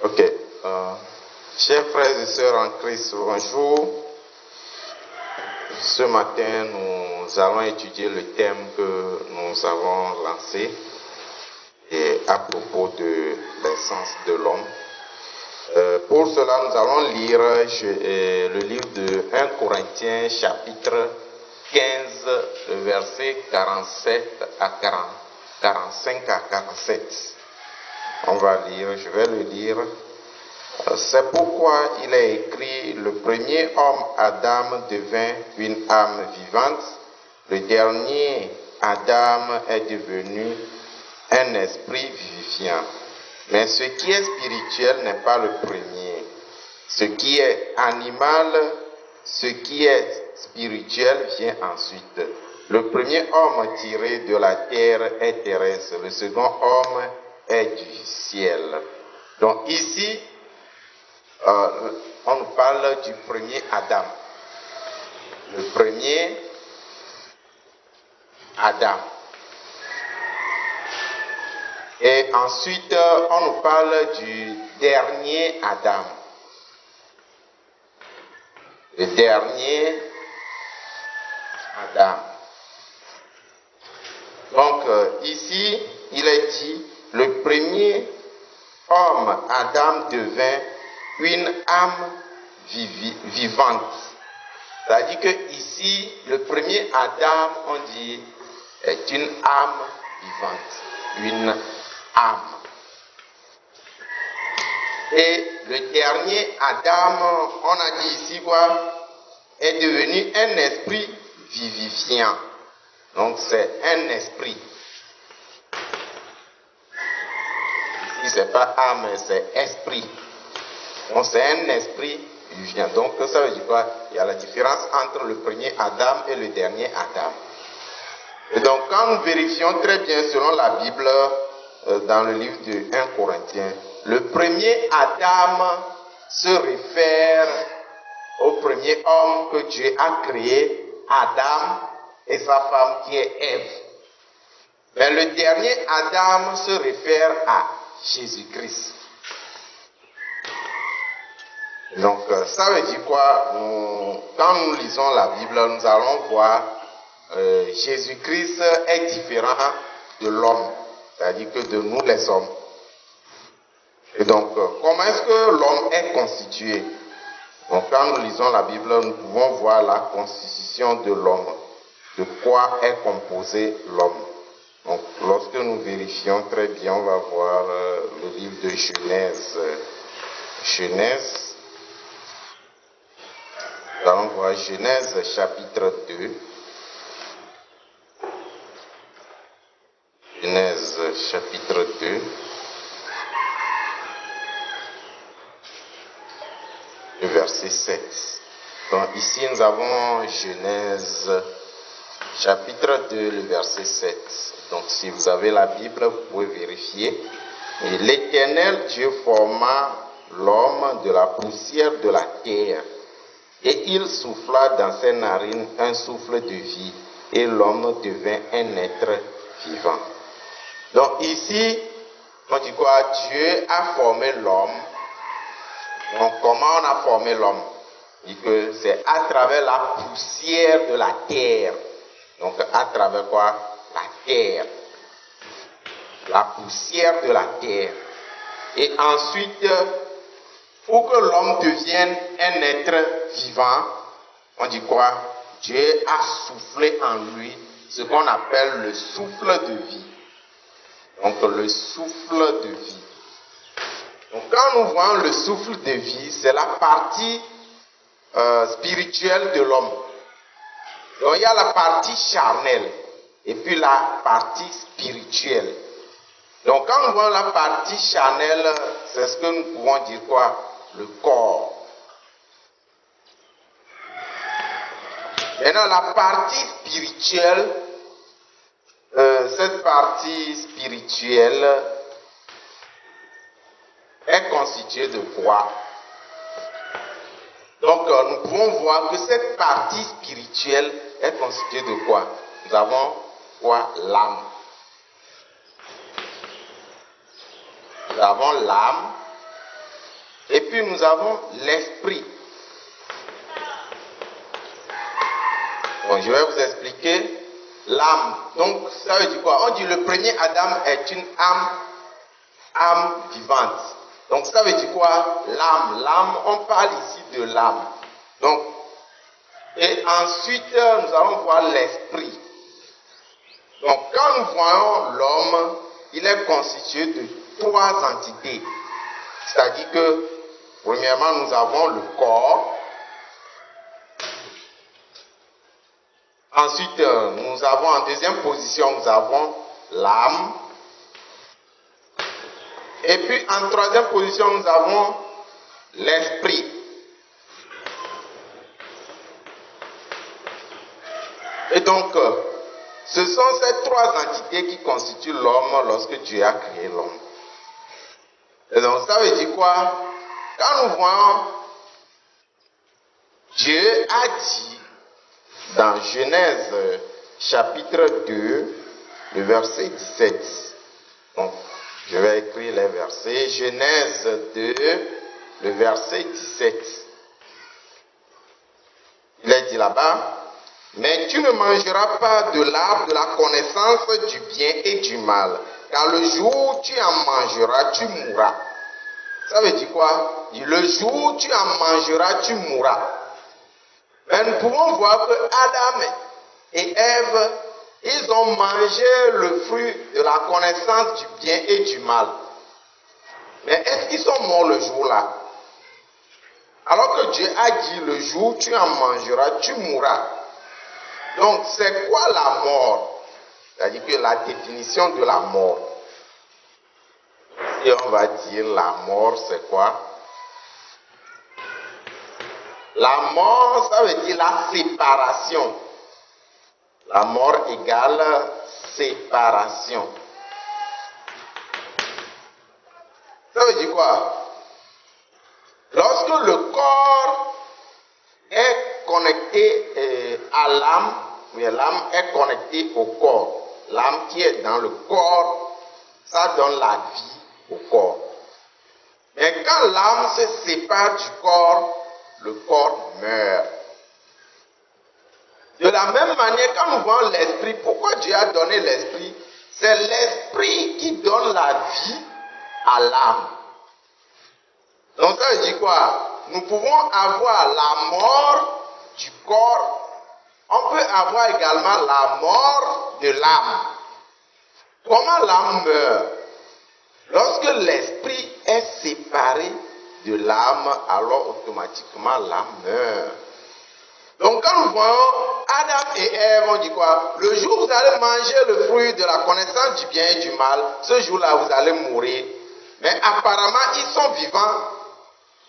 Ok. Chers frères et sœurs en Christ, bonjour. Ce matin, nous allons étudier le thème que nous avons lancé et à propos de l'essence de l'homme. Pour cela, nous allons lire le livre de 1 Corinthiens, chapitre 15, versets 47 à 45 à 47. On va lire, je vais le lire. C'est pourquoi il est écrit: le premier homme, Adam, devint une âme vivante. Le dernier, Adam, est devenu un esprit vivifiant. Mais ce qui est spirituel n'est pas le premier. Ce qui est animal, ce qui est spirituel vient ensuite. Le premier homme tiré de la terre est terrestre. Le second homme est du ciel. Donc ici, on nous parle du premier Adam. Le premier Adam. Et ensuite, on nous parle du dernier Adam. Le dernier Adam. Donc, ici, il est dit, le premier homme, Adam, devint une âme vivante. C'est-à-dire que ici, le premier Adam, on dit, est une âme vivante. Une âme. Et le dernier Adam, on a dit ici quoi, est devenu un esprit vivifiant. Donc c'est un esprit. Ici c'est pas âme, c'est esprit. Donc c'est un esprit vivifiant. Donc ça veut dire quoi? Il y a la différence entre le premier Adam et le dernier Adam. Et donc quand nous vérifions très bien selon la Bible, dans le livre de 1 Corinthiens, le premier Adam se réfère au premier homme que Dieu a créé, Adam et sa femme qui est Ève. Mais le dernier Adam se réfère à Jésus-Christ. Donc ça veut dire quoi? Quand nous lisons la Bible, nous allons voir Jésus-Christ est différent de l'homme, c'est-à-dire que de nous les hommes. Et donc, comment est-ce que l'homme est constitué? Donc, quand nous lisons la Bible, nous pouvons voir la constitution de l'homme. De quoi est composé l'homme? Donc, lorsque nous vérifions très bien, on va voir le livre de Genèse. Genèse. Nous allons voir Genèse chapitre 2. Genèse chapitre 2. Le verset 7. Donc ici nous avons Genèse chapitre 2, le verset 7. Donc si vous avez la Bible, vous pouvez vérifier. Et l'Éternel Dieu forma l'homme de la poussière de la terre, et il souffla dans ses narines un souffle de vie, et l'homme devint un être vivant. Donc ici, on dit quoi? Dieu a formé l'homme. Donc, comment on a formé l'homme? Il dit que c'est à travers la poussière de la terre. Donc, à travers quoi? La terre. La poussière de la terre. Et ensuite, pour que l'homme devienne un être vivant, on dit quoi? Dieu a soufflé en lui ce qu'on appelle le souffle de vie. Donc, le souffle de vie. Donc quand nous voyons le souffle de vie, c'est la partie spirituelle de l'homme. Donc il y a la partie charnelle et puis la partie spirituelle. Donc quand nous voyons la partie charnelle, c'est ce que nous pouvons dire quoi? Le corps. Maintenant la partie spirituelle, cette partie spirituelle est constituée de quoi? Donc nous pouvons voir que cette partie spirituelle est constituée de quoi? Nous avons quoi? L'âme. Nous avons l'âme, Et puis nous avons l'esprit. Bon, je vais vous expliquer l'âme. Donc, ça veut dire quoi? On dit le premier Adam est une âme vivante. Donc, ça veut dire quoi? L'âme. L'âme, on parle ici de l'âme. Donc, et ensuite, nous allons voir l'esprit. Donc, quand nous voyons l'homme, il est constitué de 3 entités. C'est-à-dire que, premièrement, nous avons le corps. Ensuite, nous avons en deuxième position, nous avons l'âme. Et puis, en troisième position, nous avons l'esprit. Et donc, ce sont ces 3 entités qui constituent l'homme lorsque Dieu a créé l'homme. Et donc, ça veut dire quoi? Quand nous voyons, Dieu a dit dans Genèse chapitre 2, le verset 17. Donc, je vais écrire les versets. Genèse 2, le verset 17. Il est dit là-bas, mais tu ne mangeras pas de l'arbre de la connaissance du bien et du mal, car le jour où tu en mangeras, tu mourras. Ça veut dire quoi? Le jour où tu en mangeras, tu mourras. Mais nous pouvons voir que Adam et Ève, ils ont mangé le fruit de la connaissance du bien et du mal. Mais est-ce qu'ils sont morts le jour-là? Alors que Dieu a dit, le jour où tu en mangeras, tu mourras. Donc, c'est quoi la mort? C'est-à-dire que la définition de la mort. Et on va dire, la mort, c'est quoi? La mort, ça veut dire la séparation. La mort égale séparation. Ça veut dire quoi? Lorsque le corps est connecté à l'âme, l'âme est connectée au corps. L'âme qui est dans le corps, ça donne la vie au corps. Mais quand l'âme se sépare du corps, le corps meurt. De la même manière, quand nous voyons l'esprit, pourquoi Dieu a donné l'esprit? C'est l'esprit qui donne la vie à l'âme. Donc ça veut dire quoi? Nous pouvons avoir la mort du corps, on peut avoir également la mort de l'âme. Comment l'âme meurt? Lorsque l'esprit est séparé de l'âme, alors automatiquement l'âme meurt. Donc quand nous voyons Adam et Ève, on dit quoi? Le jour où vous allez manger le fruit de la connaissance du bien et du mal, ce jour-là vous allez mourir. Mais apparemment ils sont vivants,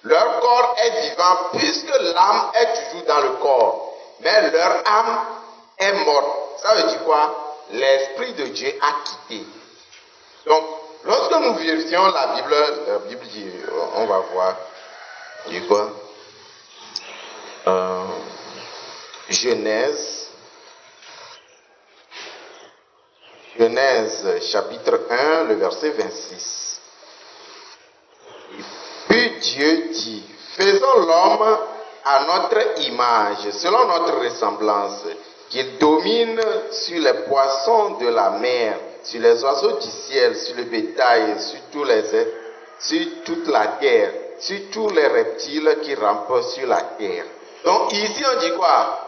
leur corps est vivant puisque l'âme est toujours dans le corps. Mais leur âme est morte. Ça veut dire quoi? L'Esprit de Dieu a quitté. Donc, lorsque nous vérifions la Bible dit, on va voir, dit quoi? Genèse chapitre 1, le verset 26. Puis Dieu dit, faisons l'homme à notre image, selon notre ressemblance, qu'il domine sur les poissons de la mer, sur les oiseaux du ciel, sur le bétail, sur tous les êtres, sur toute la terre, sur tous les reptiles qui rampent sur la terre. Donc ici on dit quoi?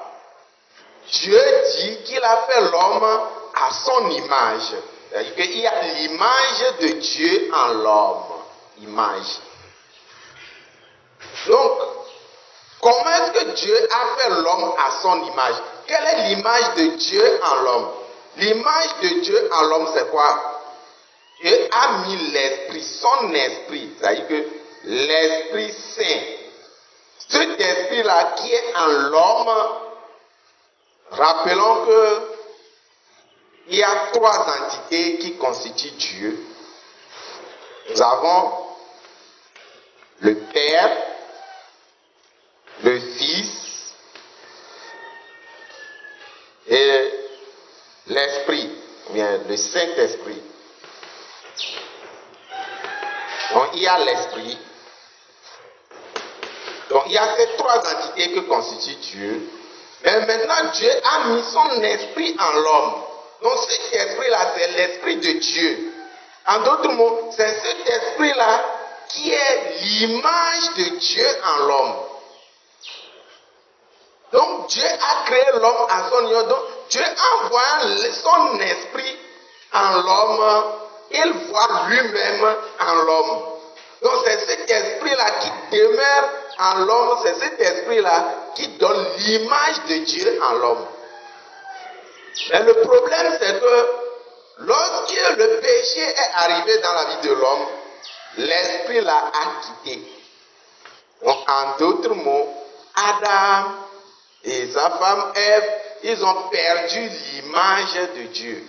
Dieu dit qu'il a fait l'homme à son image. C'est-à-dire qu'il y a l'image de Dieu en l'homme. Image. Donc, comment est-ce que Dieu a fait l'homme à son image? Quelle est l'image de Dieu en l'homme? L'image de Dieu en l'homme, c'est quoi? Dieu a mis l'esprit, son esprit, c'est-à-dire que l'Esprit Saint. Cet esprit-là qui est en l'homme, rappelons que il y a 3 entités qui constituent Dieu. Nous avons le Père, le Fils et l'Esprit, bien le Saint-Esprit. Donc il y a l'Esprit, Donc il y a ces trois entités que constitue Dieu. Mais maintenant, Dieu a mis son esprit en l'homme. Donc cet esprit-là, c'est l'esprit de Dieu. En d'autres mots, c'est cet esprit-là qui est l'image de Dieu en l'homme. Donc Dieu a créé l'homme à son image. Donc Dieu envoie son esprit en l'homme, il voit lui-même en l'homme. Donc c'est cet esprit-là qui demeure en l'homme, c'est cet esprit-là qui donne l'image de Dieu en l'homme. Mais le problème c'est que lorsque le péché est arrivé dans la vie de l'homme, l'esprit-là a quitté. Donc en d'autres mots, Adam et sa femme Ève, ils ont perdu l'image de Dieu.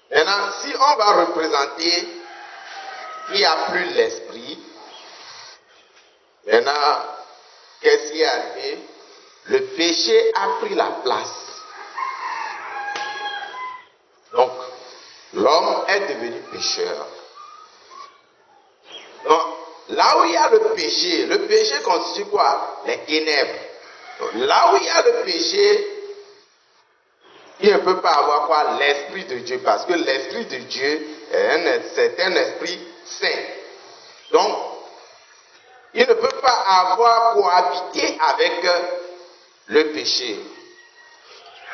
Maintenant, si on va représenter qu'il n'y a plus l'esprit, maintenant, qu'est-ce qui est arrivé? Le péché a pris la place. Donc, l'homme est devenu pécheur. Donc, là où il y a le péché constitue quoi? Les ténèbres. Donc, là où il y a le péché, il ne peut pas avoir quoi? L'esprit de Dieu, parce que l'esprit de Dieu, c'est un esprit saint. Donc, il ne peut pas avoir cohabité avec le péché.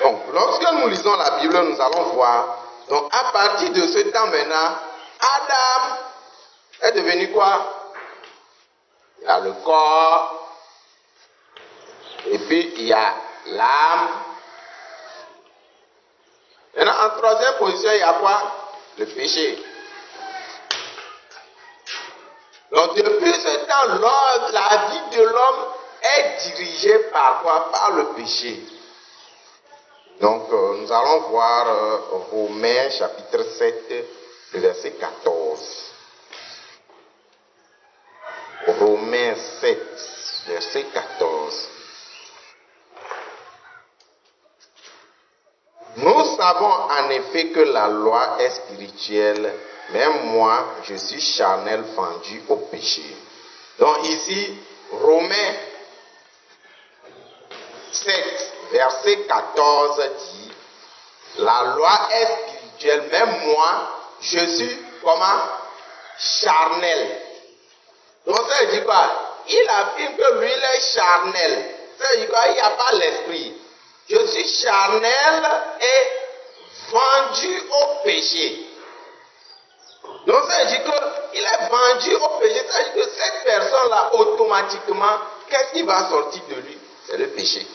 Donc, lorsque nous lisons la Bible, nous allons voir, donc à partir de ce temps maintenant, Adam est devenu quoi? Il y a le corps, et puis il y a l'âme. Maintenant, en troisième position, il y a quoi? Le péché. Donc, depuis ce temps, la vie de l'homme est dirigée par quoi? Par le péché. Donc, nous allons voir Romains chapitre 7, le verset 14. Romains 7, verset 14. Nous savons en effet que la loi est spirituelle, mais moi, je suis charnel vendu au péché. Donc ici, Romains 7, verset 14 dit, la loi est spirituelle, mais moi, je suis comment? Charnel. Donc ça veut dire quoi? Il affirme que lui, il est charnel. Ça veut dire quoi? Il n'y a pas l'esprit. Je suis charnel et vendu au péché. Donc ça veut dire qu'il est vendu au péché. Ça veut dire que cette personne-là, automatiquement, qu'est-ce qui va sortir de lui? C'est le péché.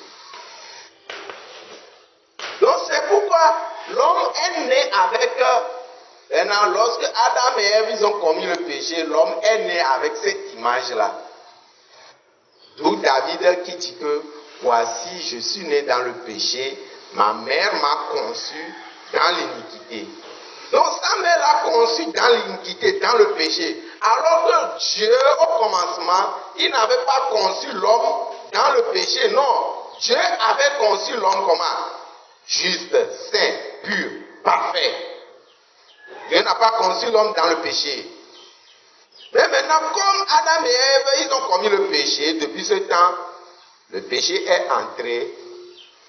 Donc c'est pourquoi l'homme est né avec... Maintenant, lorsque Adam et Ève ils ont commis le péché, l'homme est né avec cette image-là. D'où David qui dit que voici, je suis né dans le péché, ma mère m'a conçu dans l'iniquité. Donc sa mère l'a conçu dans l'iniquité, dans le péché. Alors que Dieu, au commencement, il n'avait pas conçu l'homme dans le péché. Non, Dieu avait conçu l'homme comment? Juste, saint, pur, parfait. Dieu n'a pas conçu l'homme dans le péché. Mais maintenant, comme Adam et Ève, ils ont commis le péché, depuis ce temps, le péché est entré,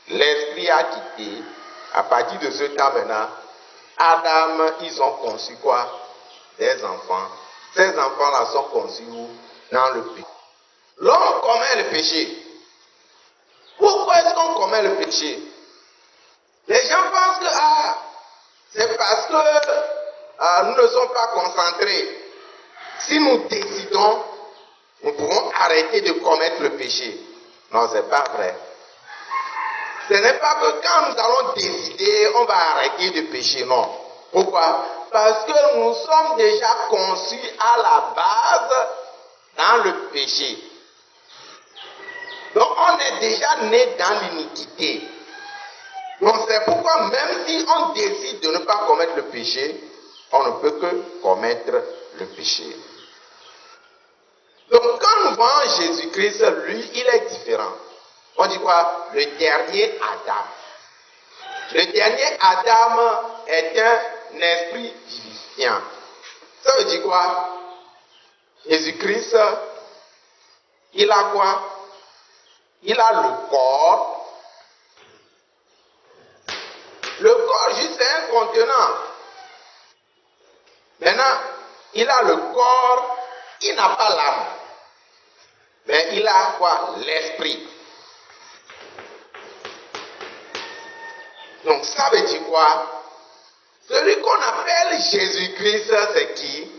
l'esprit a quitté. À partir de ce temps maintenant, Adam, ils ont conçu quoi? Des enfants. Ces enfants-là sont conçus où? Dans le péché. L'homme commet le péché. Pourquoi est-ce qu'on commet le péché? Les gens pensent que c'est parce que nous ne sommes pas concentrés. Si nous décidons, nous pouvons arrêter de commettre le péché. Non, ce n'est pas vrai. Ce n'est pas que quand nous allons décider, on va arrêter de pécher, non. Pourquoi? Parce que nous sommes déjà conçus à la base dans le péché. Donc on est déjà né dans l'iniquité. Donc c'est pourquoi même si on décide de ne pas commettre le péché, on ne peut que commettre le péché. Donc quand nous voyons Jésus-Christ, lui, il est différent. On dit quoi? Le dernier Adam. Le dernier Adam est un esprit vivifiant. Ça veut dire quoi? Jésus-Christ, il a quoi? Il a le corps. Le corps, juste, c'est un contenant. Maintenant, il a le corps, il n'a pas l'âme. Mais il a quoi? L'esprit. Donc ça veut dire quoi? Celui qu'on appelle Jésus-Christ, c'est qui?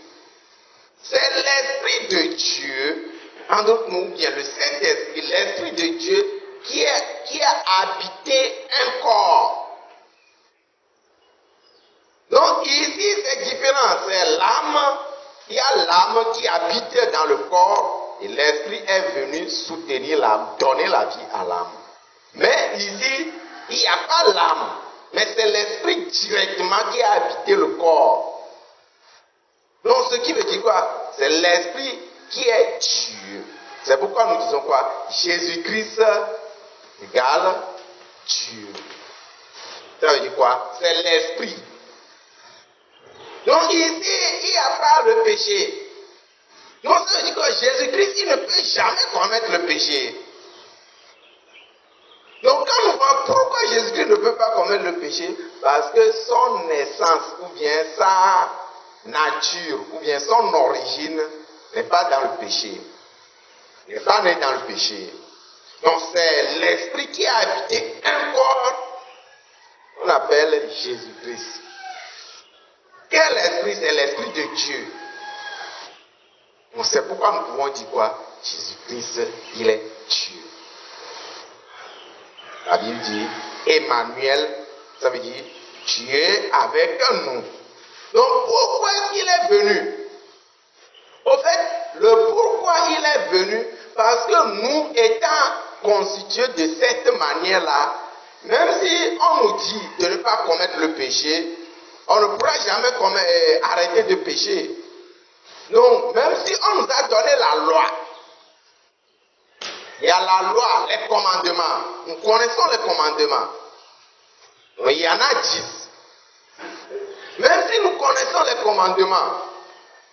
C'est l'Esprit de Dieu, en d'autres mots, bien le Saint-Esprit, l'Esprit de Dieu qui a habité un corps. Donc ici, c'est différent. C'est l'âme, il y a l'âme qui habite dans le corps et l'Esprit est venu soutenir l'âme, donner la vie à l'âme. Mais ici, il n'y a pas l'âme, mais c'est l'Esprit directement qui a habité le corps. Donc, ce qui veut dire quoi? C'est l'Esprit qui est Dieu. C'est pourquoi nous disons quoi? Jésus-Christ égale Dieu. Ça veut dire quoi? C'est l'Esprit. Donc, ici, il n'y a pas le péché. Donc, ça veut dire que Jésus-Christ, il ne peut jamais commettre le péché. Donc, quand nous voyons pourquoi Jésus-Christ ne peut pas commettre le péché, parce que son essence, ou bien sa nature, ou bien son origine, n'est pas dans le péché. Il n'est pas né dans le péché. Donc, c'est l'Esprit qui a habité un corps qu'on appelle Jésus-Christ. Quel esprit? C'est l'Esprit de Dieu. Donc, c'est pourquoi nous pouvons dire quoi? Jésus-Christ, il est Dieu. La Bible dit Emmanuel, ça veut dire Dieu avec nous. Donc pourquoi il est venu? Au fait, le pourquoi il est venu, parce que nous étant constitués de cette manière-là, même si on nous dit de ne pas commettre le péché, on ne pourra jamais arrêter de pécher. Donc même si on nous a donné la loi, il y a la loi, les commandements. Nous connaissons les commandements. Mais il y en a 10. Même si nous connaissons les commandements,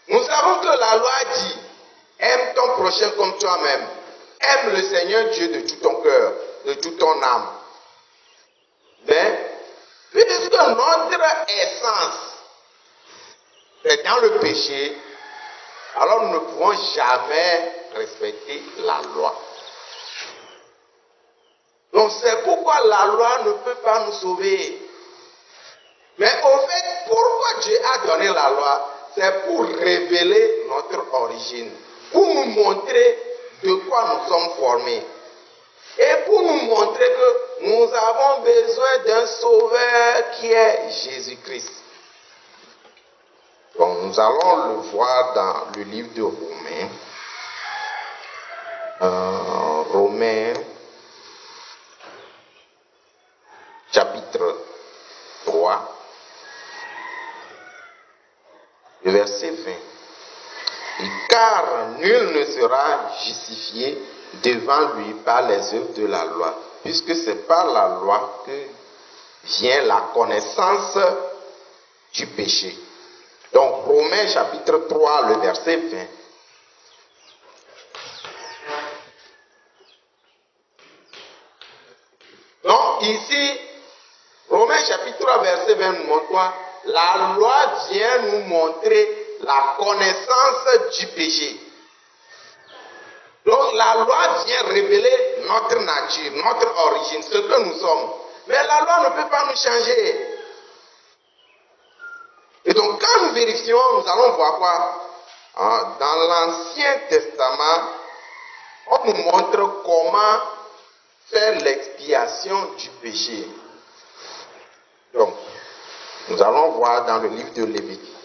nous savons que la loi dit aime ton prochain comme toi-même. Aime le Seigneur Dieu de tout ton cœur, de toute ton âme. Mais, puisque notre essence est dans le péché, alors nous ne pouvons jamais respecter la loi. Donc c'est pourquoi la loi ne peut pas nous sauver. Mais au fait, pourquoi Dieu a donné la loi? C'est pour révéler notre origine, pour nous montrer de quoi nous sommes formés. Et pour nous montrer que nous avons besoin d'un sauveur qui est Jésus-Christ. Donc nous allons le voir dans le livre de Romains. Romains chapitre 3, le verset 20. Et car nul ne sera justifié devant lui par les œuvres de la loi, puisque c'est par la loi que vient la connaissance du péché. Donc Romains chapitre 3, le verset 20. Donc ici, Romains chapitre 3, verset 20 nous montre quoi? La loi vient nous montrer la connaissance du péché. Donc la loi vient révéler notre nature, notre origine, ce que nous sommes. Mais la loi ne peut pas nous changer. Et donc quand nous vérifions, nous allons voir quoi? Dans l'Ancien Testament, on nous montre comment faire l'expiation du péché. Donc, nous allons voir dans le livre de Lévitique.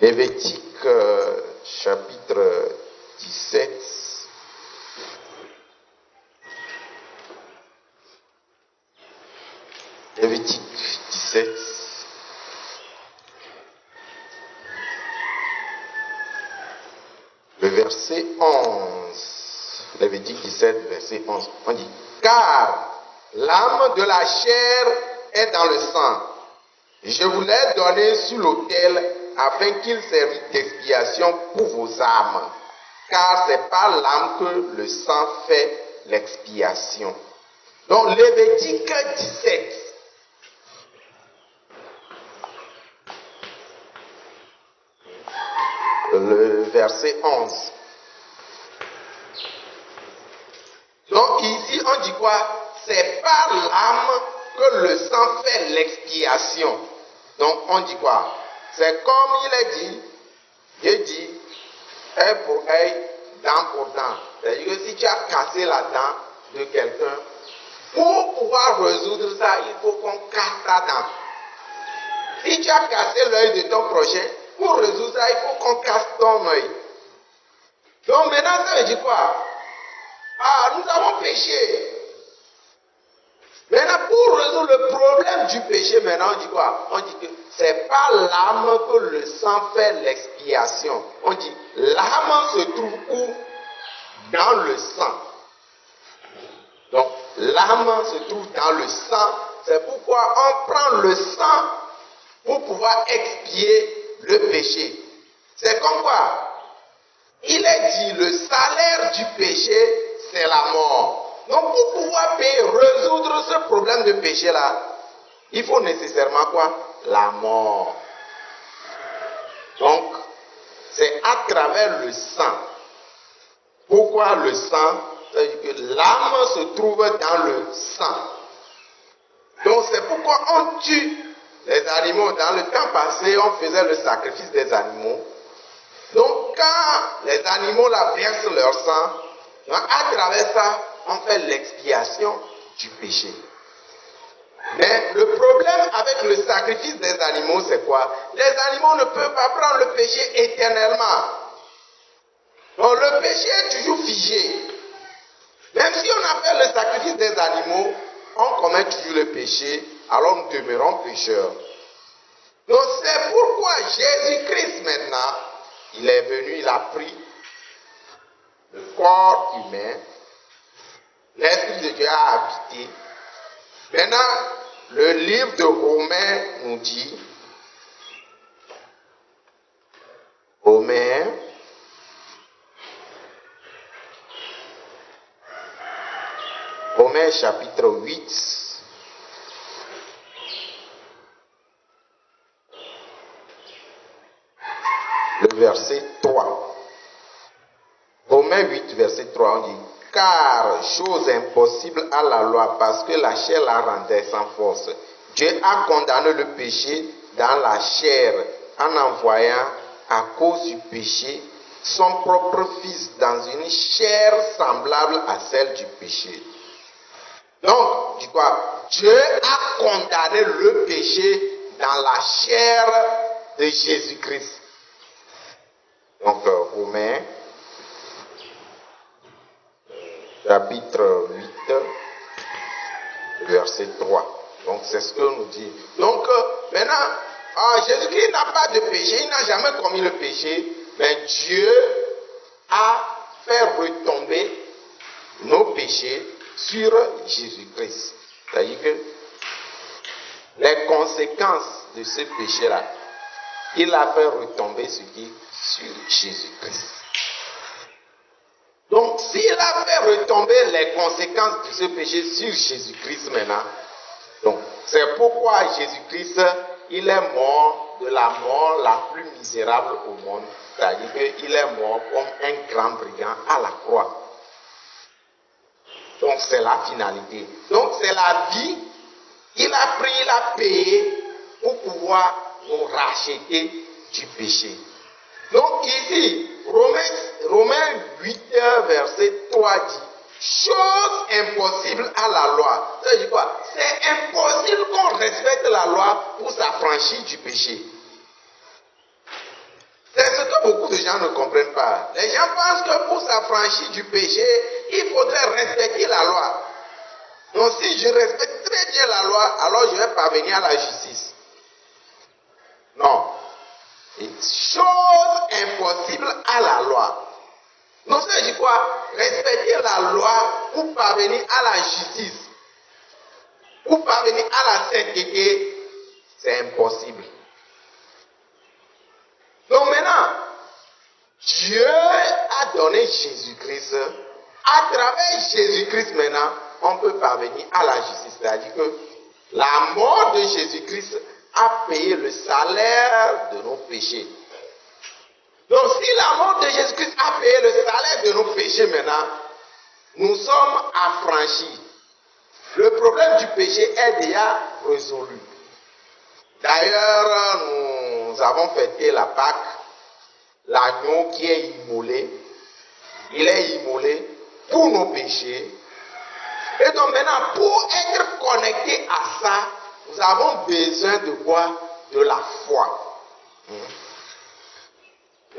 Lévitique chapitre 17. Lévitique 17. Le verset 11. Lévitique 17, verset 11. On dit, car l'âme de la chair est dans le sang. Je vous l'ai donné sur l'autel afin qu'il serve d'expiation pour vos âmes. car c'est par l'âme que le sang fait l'expiation. Donc, Lévitique 17. Le verset 11. Donc, ici, on dit quoi? C'est par l'âme que le sang fait l'expiation. Donc, on dit quoi? C'est comme il est dit, Dieu dit, œil pour œil, dent pour dent. C'est-à-dire que si tu as cassé la dent de quelqu'un, pour pouvoir résoudre ça, il faut qu'on casse ta dent. Si tu as cassé l'œil de ton prochain, pour résoudre ça, il faut qu'on casse ton œil. Donc maintenant, ça veut dire quoi? Ah, nous avons péché. Maintenant, pour résoudre le problème du péché, maintenant, on dit quoi? On dit que c'est par l'âme que le sang fait l'expiation. On dit, l'âme se trouve où? Dans le sang. Donc, l'âme se trouve dans le sang. C'est pourquoi on prend le sang pour pouvoir expier le péché. C'est comme quoi? Il est dit, le salaire du péché, c'est la mort. Donc, pour pouvoir résoudre ce problème de péché-là, il faut nécessairement quoi? La mort. Donc, c'est à travers le sang. Pourquoi le sang? C'est-à-dire que l'âme se trouve dans le sang. Donc, c'est pourquoi on tue les animaux. Dans le temps passé, on faisait le sacrifice des animaux. Donc, quand les animaux là versent leur sang, donc à travers ça, on fait l'expiation du péché. Mais le problème avec le sacrifice des animaux, c'est quoi? Les animaux ne peuvent pas prendre le péché éternellement. Donc le péché est toujours figé. Même si on a fait le sacrifice des animaux, on commet toujours le péché, alors nous demeurons pécheurs. Donc c'est pourquoi Jésus-Christ maintenant, il est venu, il a pris le corps humain, l'Esprit de Dieu a habité. Maintenant, le livre de Romains nous dit, Romains, chapitre 8, le verset 3. Romains 8, verset 3, on dit, car chose impossible à la loi, parce que la chair la rendait sans force. Dieu a condamné le péché dans la chair en envoyant à cause du péché son propre fils dans une chair semblable à celle du péché. Donc, dis quoi? Dieu a condamné le péché dans la chair de Jésus-Christ. Donc, Romains, chapitre 8, verset 3. Donc, c'est ce que nous dit. Donc, maintenant, Jésus-Christ n'a pas de péché, il n'a jamais commis le péché, mais Dieu a fait retomber nos péchés sur Jésus-Christ. C'est-à-dire que les conséquences de ce péché-là, il a fait retomber sur Jésus-Christ. Donc, s'il a fait retomber les conséquences de ce péché sur Jésus-Christ maintenant, donc, c'est pourquoi Jésus-Christ, il est mort de la mort la plus misérable au monde. C'est-à-dire qu'il est mort comme un grand brigand à la croix. Donc, c'est la finalité. Donc, c'est la vie qu'il a pris, il a payé pour pouvoir nous racheter du péché. Donc, ici, Romains 8, verset 3 dit, chose impossible à la loi. Ça veut dire quoi? C'est impossible qu'on respecte la loi pour s'affranchir du péché. C'est ce que beaucoup de gens ne comprennent pas. Les gens pensent que pour s'affranchir du péché, il faudrait respecter la loi. Donc si je respecte très bien la loi, alors je vais parvenir à la justice. Non. Chose impossible à la loi. Donc ça veut dire quoi? Respecter la loi pour parvenir à la justice, pour parvenir à la sainteté, c'est impossible. Donc maintenant, Dieu a donné donné Jésus-Christ. À travers Jésus-Christ maintenant, on peut parvenir à la justice. C'est-à-dire que la mort de Jésus-Christ a payé le salaire de nos péchés. Donc si la mort de Jésus-Christ a payé le salaire de nos péchés maintenant, nous sommes affranchis. Le problème du péché est déjà résolu. D'ailleurs, nous avons fêté la Pâque, l'agneau qui est immolé. Il est immolé pour nos péchés. Et donc maintenant, pour être connecté à ça, nous avons besoin de quoi? De la foi.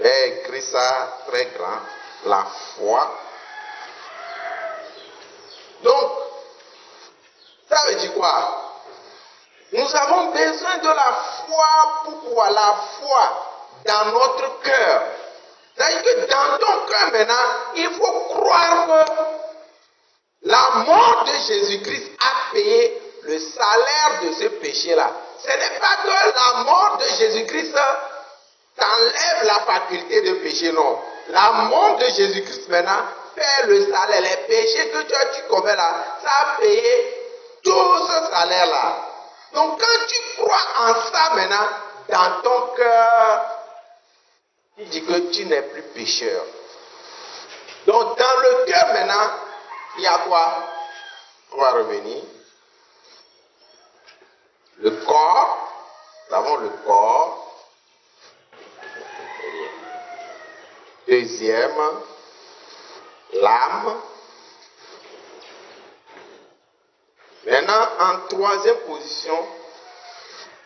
J'ai écrit ça très grand, la foi. Donc, ça veut dire quoi? Nous avons besoin de la foi pour pouvoir la foi dans notre cœur. C'est-à-dire que dans ton cœur maintenant, il faut croire que la mort de Jésus-Christ a payé le salaire de ce péché-là. Ce n'est pas que la mort de Jésus-Christ t'enlève la faculté de pécher, non. La mort de Jésus-Christ maintenant paie le salaire. Les péchés que tu commets là, ça a payé tout ce salaire-là. Donc quand tu crois en ça maintenant, dans ton cœur, tu dis que tu n'es plus pécheur. Donc dans le cœur maintenant, il y a quoi? On va revenir. Le corps, nous avons le corps. Deuxième, l'âme. Maintenant, en troisième position,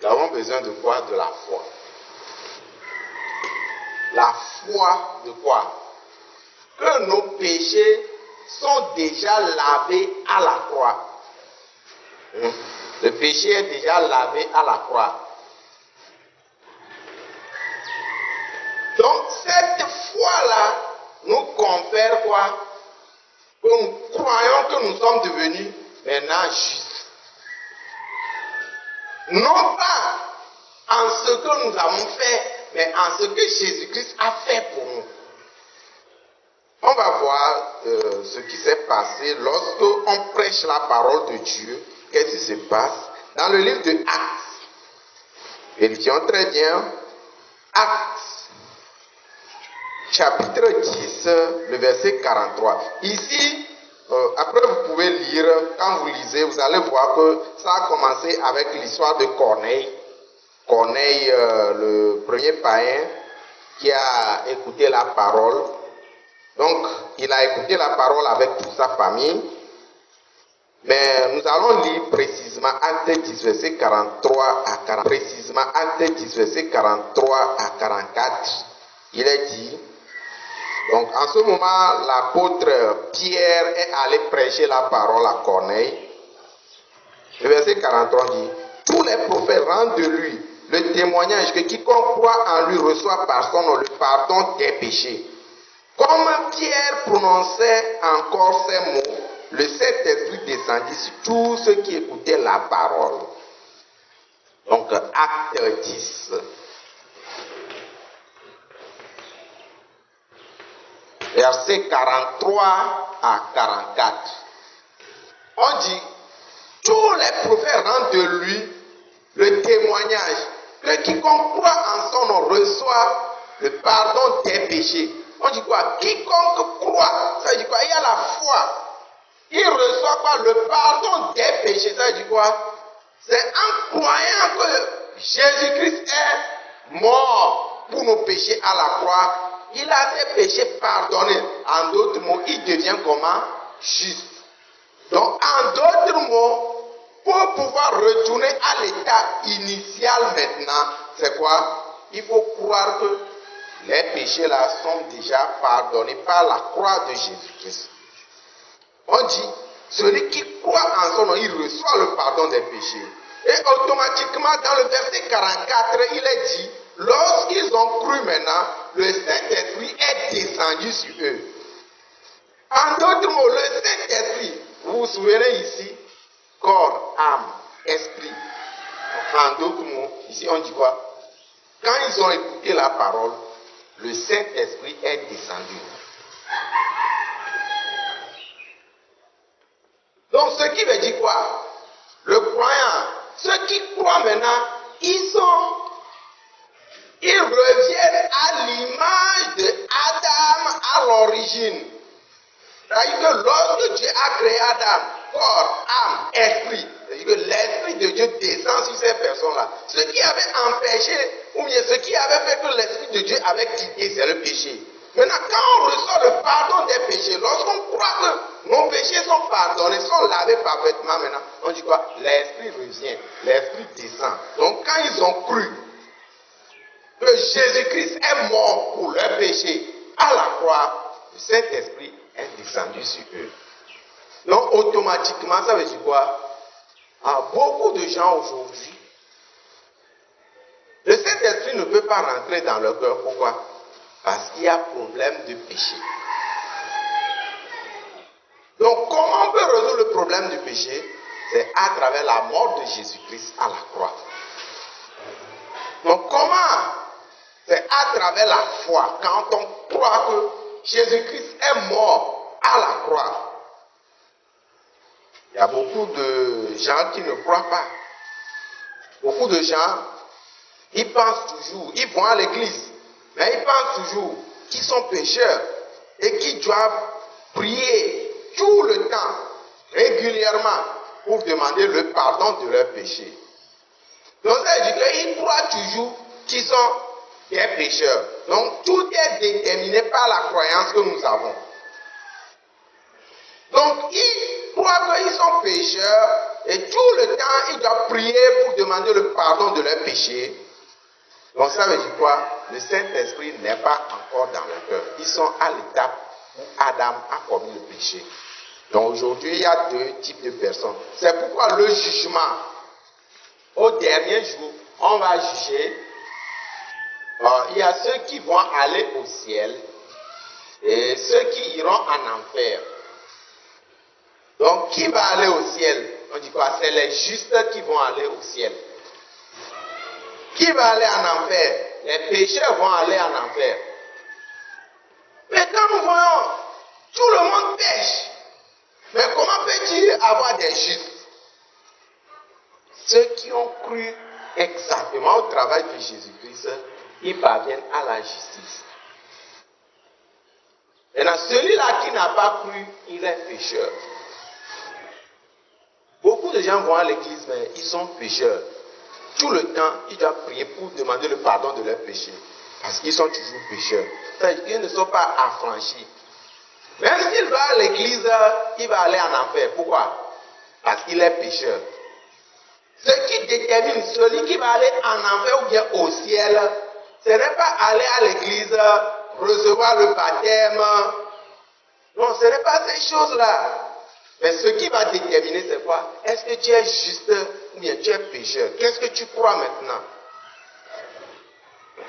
nous avons besoin de quoi? De la foi. La foi de quoi? Que nos péchés sont déjà lavés à la croix. Le péché est déjà lavé à la croix. Donc, cette foi-là nous confère quoi? Que nous croyons que nous sommes devenus maintenant justes. Non pas en ce que nous avons fait, mais en ce que Jésus-Christ a fait pour nous. On va voir ce qui s'est passé lorsque on prêche la parole de Dieu. Qu'est-ce qui se passe? Dans le livre de Actes. Vérifions très bien. Actes, chapitre 10, le verset 43. Ici, après vous pouvez lire, quand vous lisez, vous allez voir que ça a commencé avec l'histoire de Corneille. Corneille, le premier païen qui a écouté la parole. Donc, il a écouté la parole avec toute sa famille. Mais nous allons lire précisément Acte 10, verset 43 à 40. Précisément Acte 10, verset 43 à 44. Il est dit, donc en ce moment, l'apôtre Pierre est allé prêcher la parole à Corneille. Le verset 43 dit, tous les prophètes rendent de lui le témoignage que quiconque croit en lui reçoit par son nom le pardon des péchés. Comme Pierre prononçait encore ces mots, le Saint-Esprit descendit sur tous ceux qui écoutaient la parole. Donc, Acte 10. Versets 43 à 44. On dit, tous les prophètes rendent de lui le témoignage que quiconque croit en son nom reçoit le pardon des péchés. On dit quoi? Quiconque croit, ça dit quoi? Il y a la foi. Il reçoit quoi? Le pardon des péchés. Ça dit quoi? C'est en croyant que Jésus-Christ est mort pour nos péchés à la croix. Il a ses péchés pardonnés. En d'autres mots, il devient comment? Juste. Donc, en d'autres mots, pour pouvoir retourner à l'état initial maintenant, c'est quoi? Il faut croire que les péchés là sont déjà pardonnés par la croix de Jésus-Christ. On dit, celui qui croit en son nom, il reçoit le pardon des péchés. Et automatiquement, dans le verset 44, il est dit, lorsqu'ils ont cru maintenant, le Saint-Esprit est descendu sur eux. En d'autres mots, le Saint-Esprit, vous vous souvenez ici, corps, âme, esprit. En d'autres mots, ici on dit quoi? Quand ils ont écouté la parole, le Saint-Esprit est descendu. Donc, ce qui veut dire quoi? Le croyant, ceux qui croient maintenant, ils reviennent à l'image de Adam à l'origine. C'est-à-dire que lorsque Dieu a créé Adam, corps, âme, esprit, c'est-à-dire que l'esprit de Dieu descend sur ces personnes-là. Ce qui avait empêché, ou bien ce qui avait fait que l'esprit de Dieu avait quitté, c'est le péché. Maintenant, quand on reçoit le pardon des péchés, lorsqu'on croit que nos péchés sont pardonnés, sont lavés parfaitement maintenant, on dit quoi? L'esprit revient, l'esprit descend. Donc quand ils ont cru que Jésus-Christ est mort pour leurs péchés à la croix, le Saint-Esprit est descendu sur eux. Donc automatiquement, ça veut dire quoi? Beaucoup de gens aujourd'hui, le Saint-Esprit ne peut pas rentrer dans leur cœur. Pourquoi? Parce qu'il y a problème de péché. Donc comment on peut résoudre le problème du péché? C'est à travers la mort de Jésus-Christ à la croix. Donc comment? C'est à travers la foi. Quand on croit que Jésus-Christ est mort à la croix. Il y a beaucoup de gens qui ne croient pas. Beaucoup de gens, ils pensent toujours, ils vont à l'église, mais ils pensent toujours qu'ils sont pécheurs et qu'ils doivent prier tout le temps, régulièrement, pour demander le pardon de leurs péchés. Donc ça veut dire qu'ils croient toujours qu'ils sont des pécheurs. Donc tout est déterminé par la croyance que nous avons. Donc ils croient qu'ils sont pécheurs et tout le temps ils doivent prier pour demander le pardon de leurs péchés. Donc ça veut dire quoi? Le Saint-Esprit n'est pas encore dans leur cœur. Ils sont à l'étape où Adam a commis le péché. Donc aujourd'hui, il y a deux types de personnes. C'est pourquoi le jugement, au dernier jour, on va juger. Il y a ceux qui vont aller au ciel et ceux qui iront en enfer. Donc qui va aller au ciel? On dit quoi? C'est les justes qui vont aller au ciel. Qui va aller en enfer? Les pécheurs vont aller en enfer. Mais quand nous voyons, tout le monde pêche. Mais comment peut-il avoir des justes? Ceux qui ont cru exactement au travail de Jésus-Christ, ils parviennent à la justice. Maintenant, celui-là qui n'a pas cru, il est pécheur. Beaucoup de gens vont à l'église, mais ils sont pécheurs. Tout le temps, ils doivent prier pour demander le pardon de leurs péchés. Parce qu'ils sont toujours pécheurs. C'est-à-dire qu'ils ne sont pas affranchis. Même s'il va à l'église, il va aller en enfer. Pourquoi? Parce qu'il est pécheur. Ce qui détermine celui qui va aller en enfer ou bien au ciel, ce n'est pas aller à l'église, recevoir le baptême. Non, ce n'est pas ces choses-là. Mais ce qui va déterminer, c'est quoi? Est-ce que tu es juste ou bien tu es pécheur? Qu'est-ce que tu crois maintenant?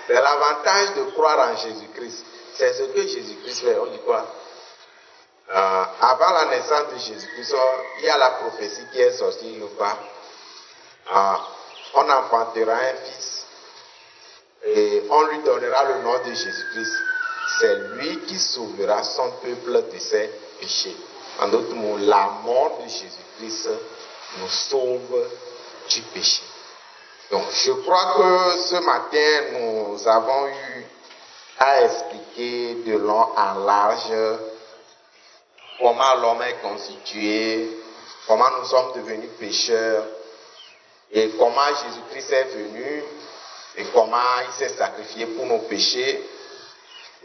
C'est l'avantage de croire en Jésus-Christ. C'est ce que Jésus-Christ fait. On dit quoi? Avant la naissance de Jésus-Christ, il y a la prophétie qui est sortie une fois. On enfantera un fils et on lui donnera le nom de Jésus-Christ. C'est lui qui sauvera son peuple de ses péchés. En d'autres mots, la mort de Jésus-Christ nous sauve du péché. Donc, je crois que ce matin, nous avons eu à expliquer de long en large comment l'homme est constitué, comment nous sommes devenus pécheurs, et comment Jésus-Christ est venu, et comment il s'est sacrifié pour nos péchés.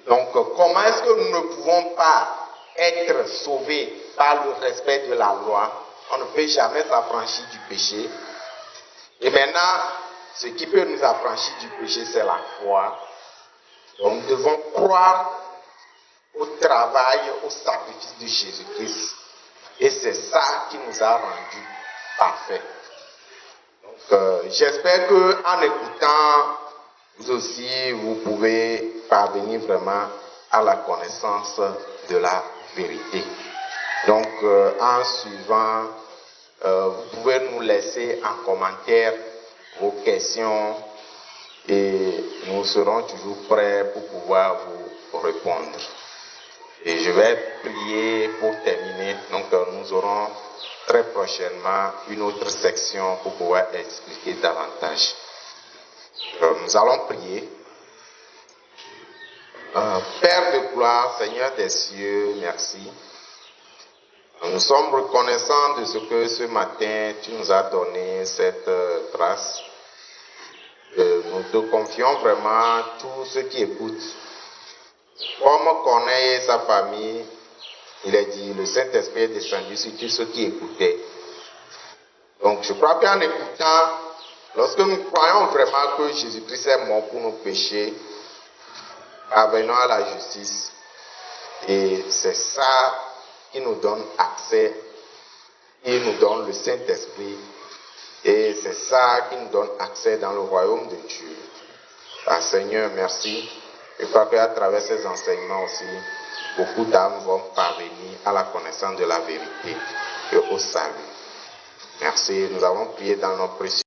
Donc, comment est-ce que nous ne pouvons pas être sauvés par le respect de la loi? On ne peut jamais s'affranchir du péché. Et maintenant, ce qui peut nous affranchir du péché, c'est la foi. Donc, nous devons croire au travail, au sacrifice de Jésus-Christ. Et c'est ça qui nous a rendus parfaits. Donc, j'espère qu'en écoutant, vous aussi, vous pouvez parvenir vraiment à la connaissance de la vérité. Donc, en suivant, vous pouvez nous laisser en commentaire vos questions et nous serons toujours prêts pour pouvoir vous répondre. Et je vais prier pour terminer. Donc nous aurons très prochainement une autre section pour pouvoir expliquer davantage. Nous allons prier. Père de gloire, Seigneur des cieux, merci. Nous sommes reconnaissants de ce que ce matin tu nous as donné cette grâce. Nous te confions vraiment tous ceux qui écoutent. Comme Corneille et sa famille, il est dit, le Saint-Esprit est descendu sur tous ceux qui écoutaient. Donc je crois qu'en écoutant, lorsque nous croyons vraiment que Jésus-Christ est mort pour nos péchés, parvenons à la justice. Et c'est ça qui nous donne accès, qui nous donne le Saint-Esprit. Et c'est ça qui nous donne accès dans le royaume de Dieu. Ah, Seigneur, merci. Je crois qu'à travers ces enseignements aussi, beaucoup d'âmes vont parvenir à la connaissance de la vérité et au salut. Merci. Nous avons prié dans nos précieux.